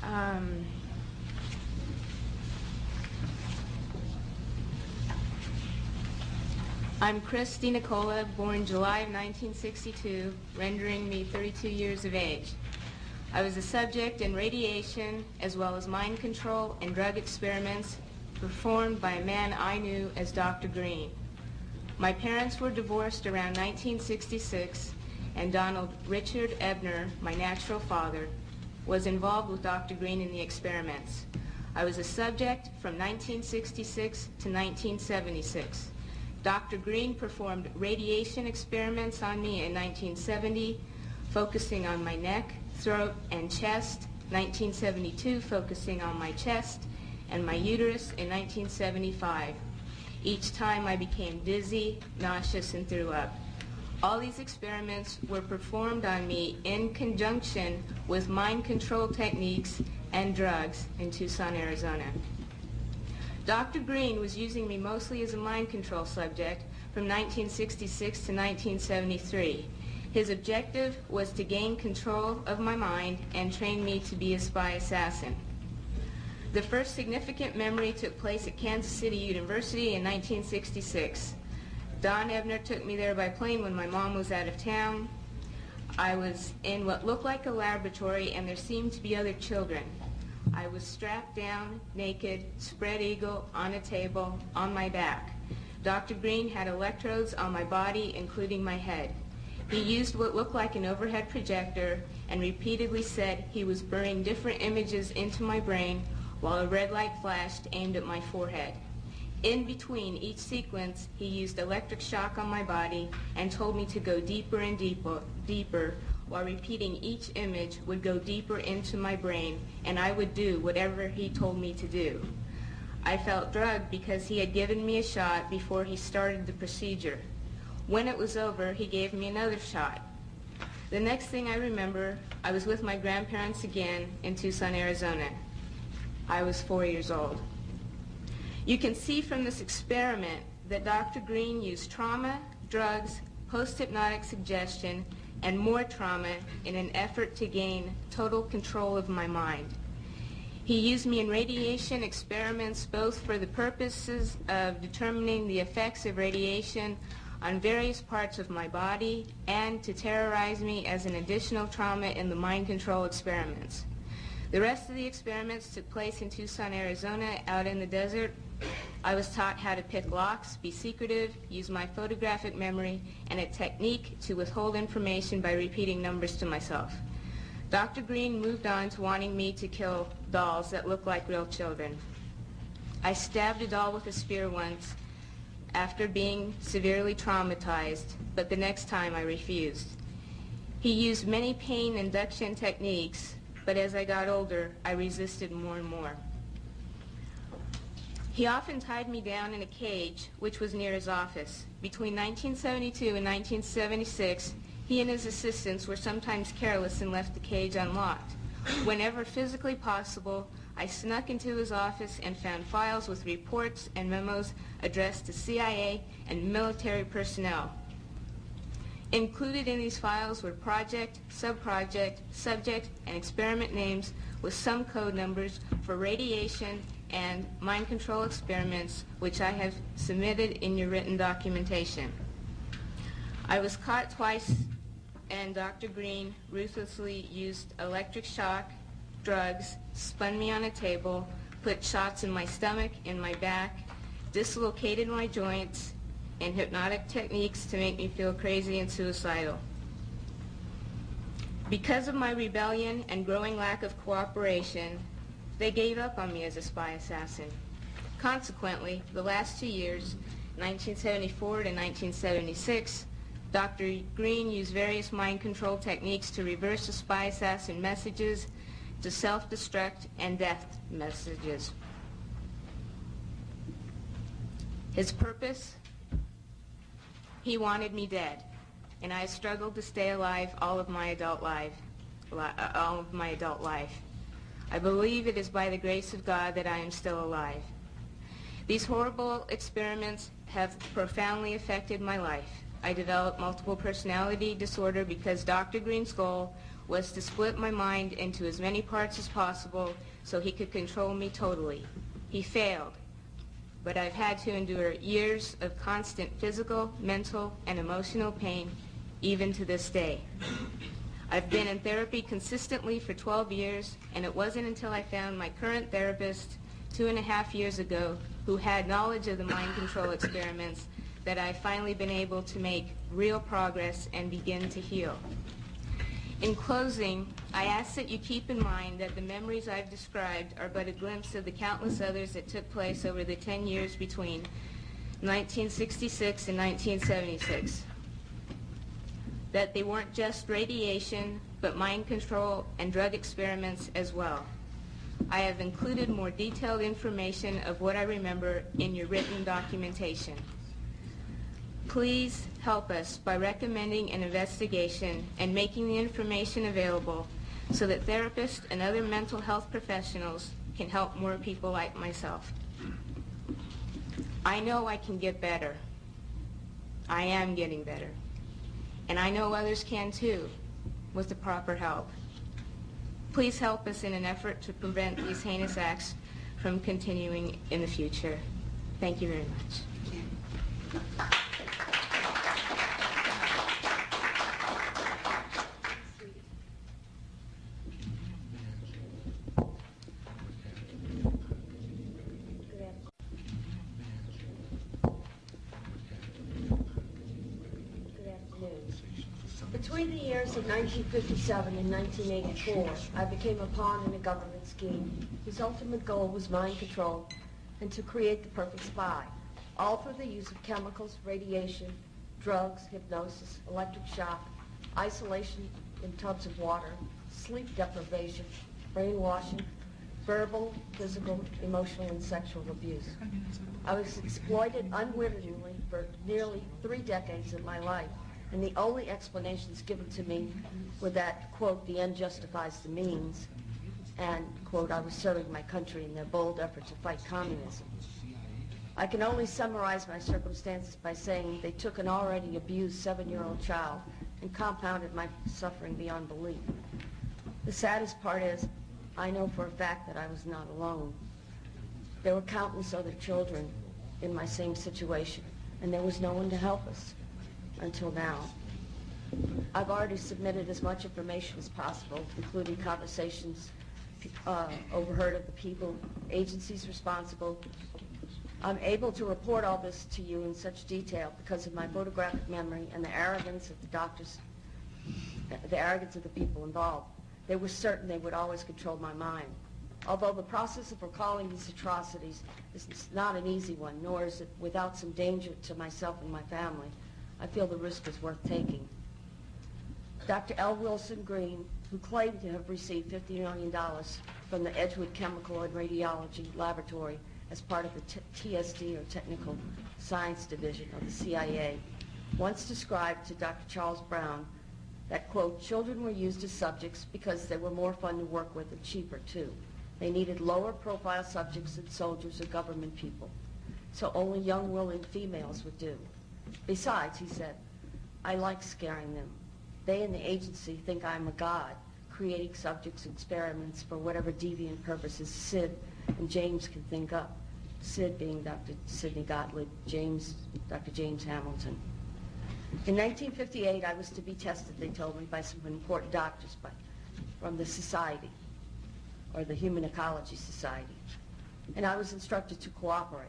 Um, I'm Christy Nicola, born July of 1962, rendering me 32 years of age. I was a subject in radiation as well as mind control and drug experiments performed by a man I knew as Dr. Green. My parents were divorced around 1966, and Donald Richard Ebner, my natural father, was involved with Dr. Green in the experiments. I was a subject from 1966 to 1976. Dr. Green performed radiation experiments on me in 1970, focusing on my neck, throat, and chest, 1972 focusing on my chest and my uterus in 1975. Each time I became dizzy, nauseous, and threw up. All these experiments were performed on me in conjunction with mind control techniques and drugs in Tucson, Arizona. Dr. Green was using me mostly as a mind control subject from 1966 to 1973. His objective was to gain control of my mind and train me to be a spy assassin. The first significant memory took place at Kansas City University in 1966. Don Ebner took me there by plane when my mom was out of town. I was in what looked like a laboratory, and there seemed to be other children. I was strapped down, naked, spread eagle, on a table, on my back. Dr. Green had electrodes on my body, including my head. He used what looked like an overhead projector and repeatedly said he was burning different images into my brain while a red light flashed aimed at my forehead. In between each sequence, he used electric shock on my body and told me to go deeper and deeper, while repeating each image would go deeper into my brain, and I would do whatever he told me to do. I felt drugged because he had given me a shot before he started the procedure. When it was over, he gave me another shot. The next thing I remember, I was with my grandparents again in Tucson, Arizona. I was 4 years old. You can see from this experiment that Dr. Green used trauma, drugs, post-hypnotic suggestion, and more trauma in an effort to gain total control of my mind. He used me in radiation experiments both for the purposes of determining the effects of radiation on various parts of my body and to terrorize me as an additional trauma in the mind control experiments. The rest of the experiments took place in Tucson, Arizona, out in the desert. I was taught how to pick locks, be secretive, use my photographic memory, and a technique to withhold information by repeating numbers to myself. Dr. Green moved on to wanting me to kill dolls that looked like real children. I stabbed a doll with a spear once after being severely traumatized, but the next time I refused. He used many pain induction techniques, but as I got older, I resisted more and more. He often tied me down in a cage, which was near his office. Between 1972 and 1976, he and his assistants were sometimes careless and left the cage unlocked. Whenever physically possible, I snuck into his office and found files with reports and memos addressed to CIA and military personnel. Included in these files were project, subproject, subject, and experiment names with some code numbers for radiation and mind control experiments, which I have submitted in your written documentation. I was caught twice, and Dr. Green ruthlessly used electric shock, drugs, spun me on a table, put shots in my stomach, in my back, dislocated my joints, and hypnotic techniques to make me feel crazy and suicidal. Because of my rebellion and growing lack of cooperation, they gave up on me as a spy assassin. Consequently, the last 2 years, 1974 to 1976, Dr. Green used various mind control techniques to reverse the spy assassin messages to self-destruct and death messages. His purpose? He wanted me dead, and I struggled to stay alive all of my adult life. I believe it is by the grace of God that I am still alive. These horrible experiments have profoundly affected my life. I developed multiple personality disorder because Dr. Green's goal was to split my mind into as many parts as possible so he could control me totally. He failed, but I've had to endure years of constant physical, mental, and emotional pain, even to this day. I've been in therapy consistently for 12 years, and it wasn't until I found my current therapist 2.5 years ago who had knowledge of the mind control experiments that I've finally been able to make real progress and begin to heal. In closing, I ask that you keep in mind that the memories I've described are but a glimpse of the countless others that took place over the 10 years between 1966 and 1976. That they weren't just radiation, but mind control and drug experiments as well. I have included more detailed information of what I remember in your written documentation. Please help us by recommending an investigation and making the information available so that therapists and other mental health professionals can help more people like myself. I know I can get better. I am getting better. And I know others can too, with the proper help. Please help us in an effort to prevent these heinous acts from continuing in the future. Thank you very much. Between the years of 1957 and 1984, I became a pawn in a government scheme whose ultimate goal was mind control and to create the perfect spy, all through the use of chemicals, radiation, drugs, hypnosis, electric shock, isolation in tubs of water, sleep deprivation, brainwashing, verbal, physical, emotional, and sexual abuse. I was exploited unwittingly for nearly 3 decades of my life. And the only explanations given to me were that, quote, the end justifies the means, and, quote, I was serving my country in their bold effort to fight communism. I can only summarize my circumstances by saying they took an already abused 7-year-old child and compounded my suffering beyond belief. The saddest part is, I know for a fact that I was not alone. There were countless other children in my same situation, and there was no one to help us. Until now. I've already submitted as much information as possible, including conversations overheard of the people, agencies responsible. I'm able to report all this to you in such detail because of my photographic memory and the arrogance of the doctors, the arrogance of the people involved. They were certain they would always control my mind. Although the process of recalling these atrocities is not an easy one, nor is it without some danger to myself and my family, I feel the risk is worth taking. Dr. L. Wilson Green, who claimed to have received $50 million from the Edgewood Chemical and Radiology Laboratory as part of the TSD, or Technical Science Division of the CIA, once described to Dr. Charles Brown that, quote, children were used as subjects because they were more fun to work with and cheaper, too. They needed lower profile subjects than soldiers or government people, so only young, willing females would do. Besides, he said, I like scaring them. They in the agency think I'm a god, creating subjects and experiments for whatever deviant purposes Sid and James can think up. Sid being Dr. Sidney Gottlieb, James, Dr. James Hamilton. In 1958, I was to be tested, they told me, by some important doctors from the society, or the Human Ecology Society. And I was instructed to cooperate.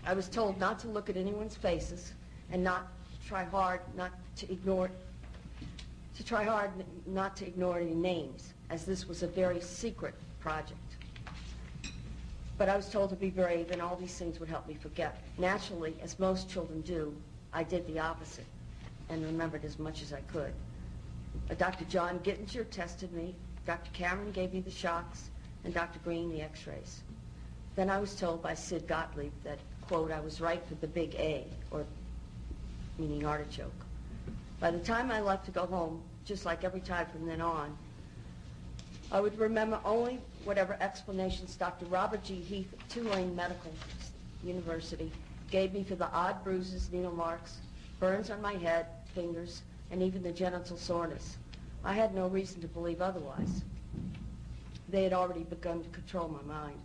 I was told not to look at anyone's faces and not to ignore any names, as this was a very secret project. But I was told to be brave, and all these things would help me forget. Naturally, as most children do, I did the opposite and remembered as much as I could. Dr. John Gittinger tested me, Dr. Cameron gave me the shocks, and Dr. Green the x-rays. Then I was told by Sid Gottlieb that, quote, I was right for the big A, or meaning artichoke. By the time I left to go home, just like every time from then on, I would remember only whatever explanations Dr. Robert G. Heath of Tulane Medical University gave me for the odd bruises, needle marks, burns on my head, fingers, and even the genital soreness. I had no reason to believe otherwise. They had already begun to control my mind.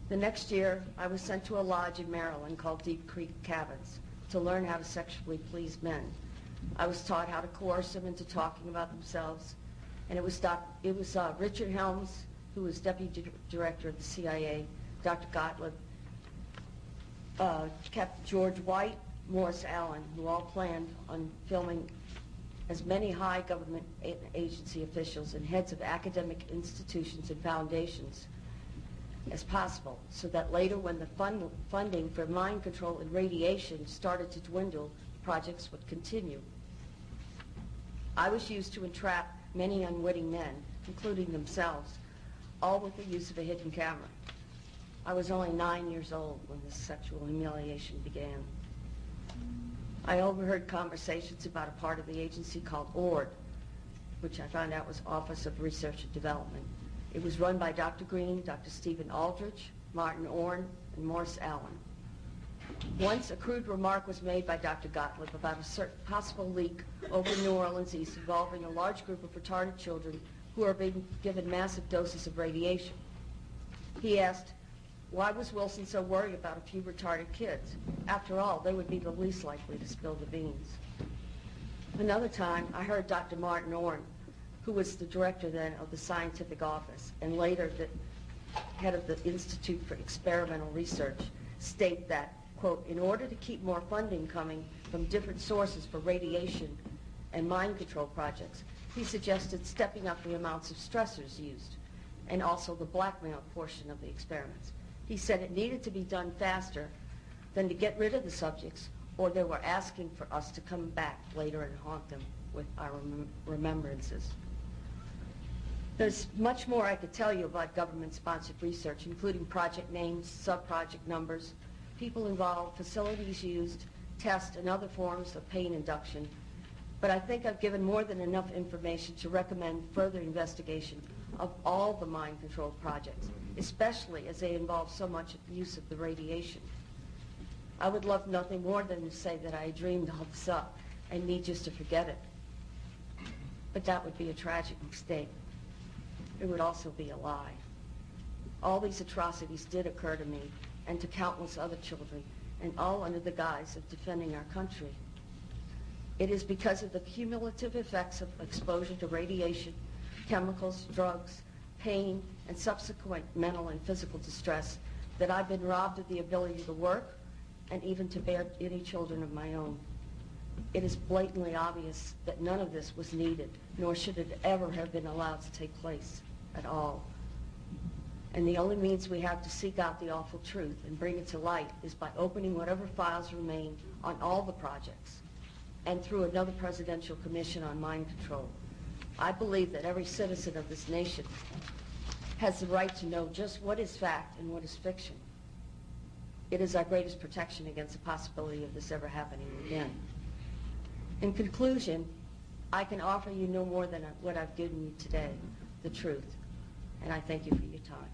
The next year, I was sent to a lodge in Maryland called Deep Creek Cabins to learn how to sexually please men. I was taught how to coerce them into talking about themselves, and it was Richard Helms, who was deputy director of the CIA, Dr. Gottlieb, Captain George White, Morris Allen, who all planned on filming as many high government agency officials and heads of academic institutions and foundations as possible, so that later when the funding for mind control and radiation started to dwindle, projects would continue. I was used to entrap many unwitting men, including themselves, all with the use of a hidden camera. I was only 9 years old when this sexual humiliation began. I overheard conversations about a part of the agency called ORD, which I found out was Office of Research and Development. It was run by Dr. Green, Dr. Stephen Aldrich, Martin Orne, and Morris Allen. Once a crude remark was made by Dr. Gottlieb about a certain possible leak over New Orleans East involving a large group of retarded children who are being given massive doses of radiation. He asked, why was Wilson so worried about a few retarded kids? After all, they would be the least likely to spill the beans. Another time, I heard Dr. Martin Orne, who was the director then of the scientific office and later the head of the Institute for Experimental Research, state that, quote, in order to keep more funding coming from different sources for radiation and mind control projects, he suggested stepping up the amounts of stressors used and also the blackmail portion of the experiments. He said it needed to be done faster than to get rid of the subjects, or they were asking for us to come back later and haunt them with our remembrances. There's much more I could tell you about government-sponsored research, including project names, sub-project numbers, people involved, facilities used, tests, and other forms of pain induction. But I think I've given more than enough information to recommend further investigation of all the mind control projects, especially as they involve so much use of the radiation. I would love nothing more than to say that I dreamed all this up and need just to forget it. But that would be a tragic mistake. It would also be a lie. All these atrocities did occur to me and to countless other children, and all under the guise of defending our country. It is because of the cumulative effects of exposure to radiation, chemicals, drugs, pain, and subsequent mental and physical distress that I've been robbed of the ability to work and even to bear any children of my own. It is blatantly obvious that none of this was needed, nor should it ever have been allowed to take place at all. And the only means we have to seek out the awful truth and bring it to light is by opening whatever files remain on all the projects and through another presidential commission on mind control. I believe that every citizen of this nation has the right to know just what is fact and what is fiction. It is our greatest protection against the possibility of this ever happening again. In conclusion, I can offer you no more than what I've given you today, the truth. And I thank you for your time.